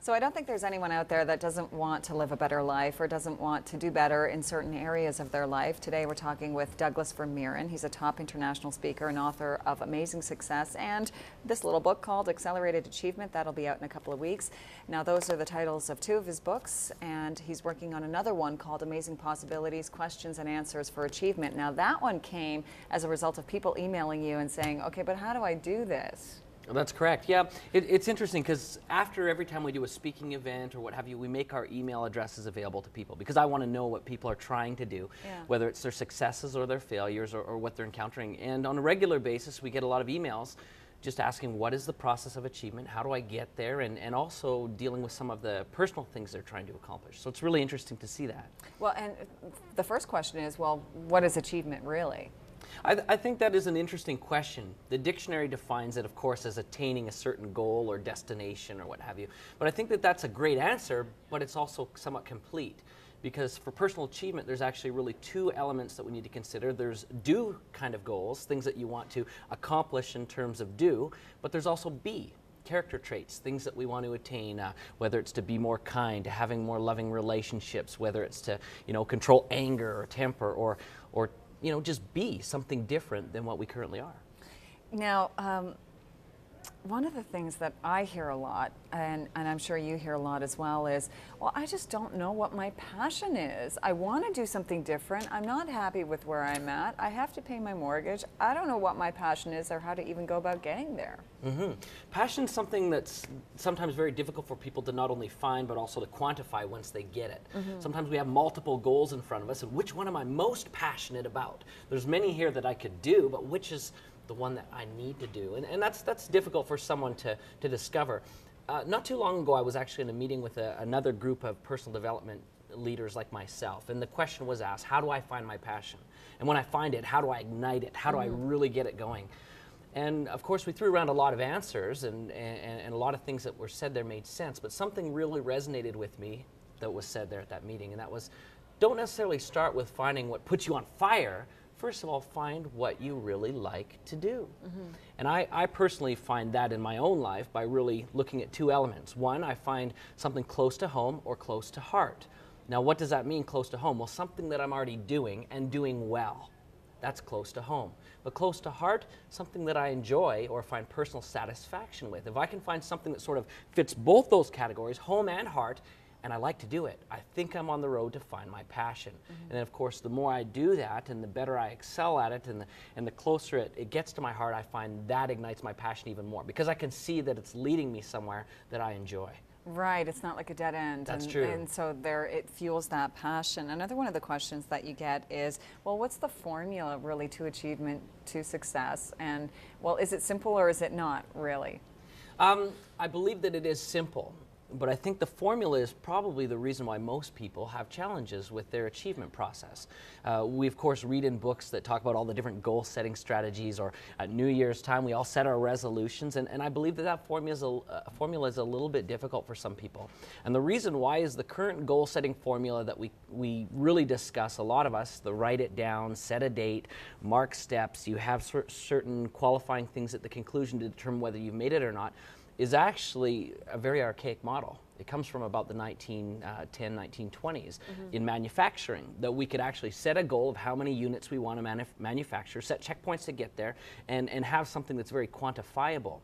So I don't think there's anyone out there that doesn't want to live a better life or doesn't want to do better in certain areas of their life. Today we're talking with Douglas Vermeeren. He's a top international speaker and author of Amazing Success and this little book called Accelerated Achievement. That'll be out in a couple of weeks. Now those are the titles of two of his books, and he's working on another one called Amazing Possibilities, Questions and Answers for Achievement. Now that one came as a result of people emailing you and saying, okay, but how do I do this? That's correct. Yeah, it's interesting because after every time we do a speaking event or what have you, we make our email addresses available to people because I want to know what people are trying to do, whether it's their successes or their failures or what they're encountering. And on a regular basis, we get a lot of emails just asking what is the process of achievement, how do I get there, and also dealing with some of the personal things they're trying to accomplish. So it's really interesting to see that. Well, and the first question is, well, what is achievement really? I think that is an interesting question. The dictionary defines it, of course, as attaining a certain goal or destination or what have you. But I think that that's a great answer, but it's also somewhat complete. Because for personal achievement, there's actually really two elements that we need to consider. There's do kind of goals, things that you want to accomplish in terms of do, but there's also be, character traits, things that we want to attain, whether it's to be more kind, to having more loving relationships, whether it's to, control anger or temper or just be something different than what we currently are. Now, one of the things that I hear a lot, and I'm sure you hear a lot as well, is, well, I just don't know what my passion is. I want to do something different. I'm not happy with where I'm at. I have to pay my mortgage. I don't know what my passion is or how to even go about getting there. Passion is something that's sometimes very difficult for people to not only find but also to quantify once they get it. Sometimes we have multiple goals in front of us, and which one am I most passionate about? There's many here that I could do, but which is the one that I need to do? And that's difficult for someone to discover. Not too long ago, I was actually in a meeting with another group of personal development leaders like myself, and the question was asked, how do I find my passion? And when I find it, how do I ignite it? How do I really get it going? And of course, we threw around a lot of answers, and a lot of things that were said there made sense, but something really resonated with me that was said there at that meeting, and that was, don't necessarily start with finding what puts you on fire. First of all, find what you really like to do. And I personally find that in my own life by really looking at two elements. One, I find something close to home or close to heart. Now, what does that mean, close to home? Well, something that I'm already doing and doing well. That's close to home. But close to heart, something that I enjoy or find personal satisfaction with. If I can find something that sort of fits both those categories, home and heart, and I like to do it, I think I'm on the road to find my passion. And then, of course, the more I do that and the better I excel at it and the closer it gets to my heart, I find that ignites my passion even more because I can see that it's leading me somewhere that I enjoy. Right, it's not like a dead end. That's true. And so it fuels that passion. Another one of the questions that you get is, well, what's the formula really to achievement, to success? And, well, is it simple or is it not really? I believe that it is simple. But I think the formula is probably the reason why most people have challenges with their achievement process. We, of course, read in books that talk about all the different goal-setting strategies, or at New Year's time, we all set our resolutions, and I believe that formula is a little bit difficult for some people. And the reason why is the current goal-setting formula that we really discuss, a lot of us, the write it down, set a date, mark steps, you have certain qualifying things at the conclusion to determine whether you've made it or not, is actually a very archaic model. It comes from about the 1910, 1920s in manufacturing, that we could actually set a goal of how many units we want to manufacture, set checkpoints to get there, and have something that's very quantifiable.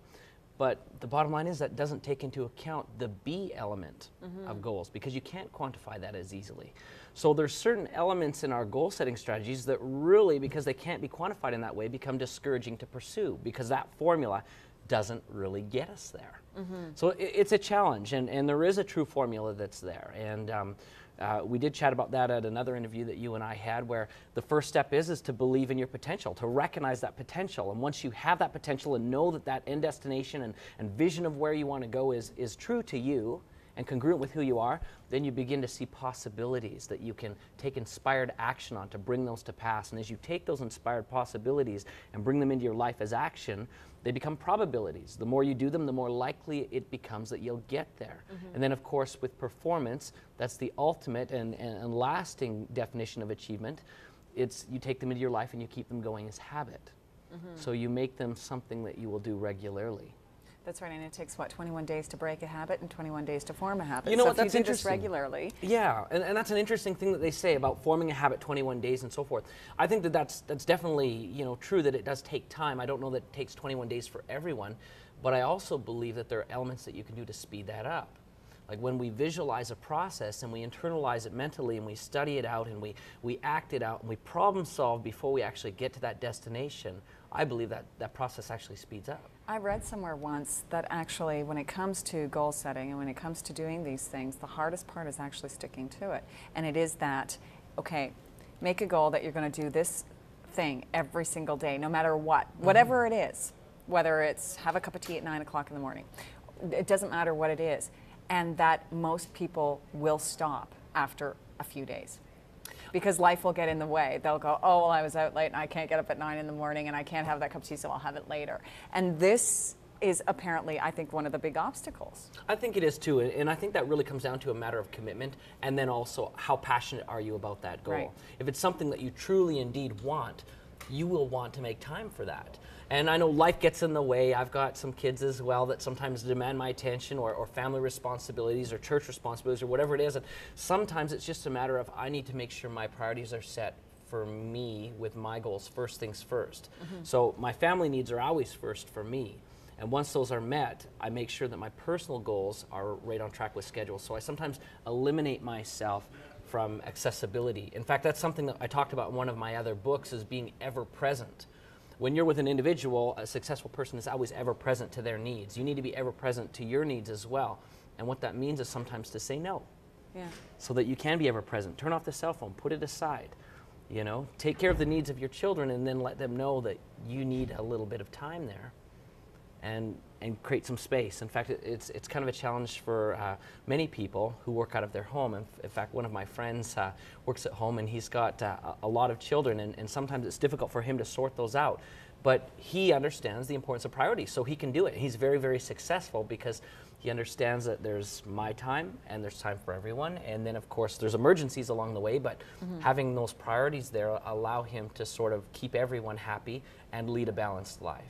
But the bottom line is that doesn't take into account the B element of goals, because you can't quantify that as easily. So there's certain elements in our goal setting strategies that really, because they can't be quantified in that way, become discouraging to pursue, because that formula doesn't really get us there. So it's a challenge, and there is a true formula that's there. And we did chat about that at another interview that you and I had, where the first step is to believe in your potential, to recognize that potential. And once you have that potential and know that that end destination and vision of where you want to go is true to you and congruent with who you are, then you begin to see possibilities that you can take inspired action on to bring those to pass. And as you take those inspired possibilities and bring them into your life as action, they become probabilities. The more you do them, the more likely it becomes that you'll get there. And then, of course, with performance, that's the ultimate and lasting definition of achievement. It's you take them into your life and you keep them going as habit. So you make them something that you will do regularly. That's right, and it takes, what, 21 days to break a habit and 21 days to form a habit. You know so what, if that's you do interesting. this regularly. Yeah, and that's an interesting thing that they say about forming a habit 21 days and so forth. I think that that's definitely, you know, true that it does take time. I don't know that it takes 21 days for everyone, but I also believe that there are elements that you can do to speed that up. Like when we visualize a process and we internalize it mentally and we study it out and we act it out and we problem solve before we actually get to that destination, I believe that that process actually speeds up. I read somewhere once that actually when it comes to goal setting and when it comes to doing these things, the hardest part is actually sticking to it. And it is that, okay, make a goal that you're going to do this thing every single day, no matter what, whatever it is, whether it's have a cup of tea at 9 o'clock in the morning. It doesn't matter what it is. And that most people will stop after a few days. Because life will get in the way. They'll go, oh, well, I was out late and I can't get up at 9 in the morning and I can't have that cup of tea, so I'll have it later. And this is apparently, I think, one of the big obstacles. I think it is too, and I think that really comes down to a matter of commitment and then also how passionate are you about that goal. Right. If it's something that you truly indeed want, you will want to make time for that. And I know life gets in the way. I've got some kids as well that sometimes demand my attention, or family responsibilities or church responsibilities or whatever it is. And sometimes it's just a matter of I need to make sure my priorities are set for me with my goals, first things first. So my family needs are always first for me. And once those are met, I make sure that my personal goals are right on track with schedule. So I sometimes eliminate myself from accessibility. In fact, that's something that I talked about in one of my other books, is being ever present. When you're with an individual, a successful person is always ever present to their needs. You need to be ever present to your needs as well. And what that means is sometimes to say no. Yeah. So that you can be ever present. Turn off the cell phone, put it aside. You know, take care of the needs of your children and then let them know that you need a little bit of time there. And create some space. In fact, it's kind of a challenge for many people who work out of their home. In fact, one of my friends works at home and he's got a lot of children, and sometimes it's difficult for him to sort those out. But he understands the importance of priorities, so he can do it. He's very, very successful because he understands that there's my time and there's time for everyone. And then, of course, there's emergencies along the way, but having those priorities there allow him to sort of keep everyone happy and lead a balanced life.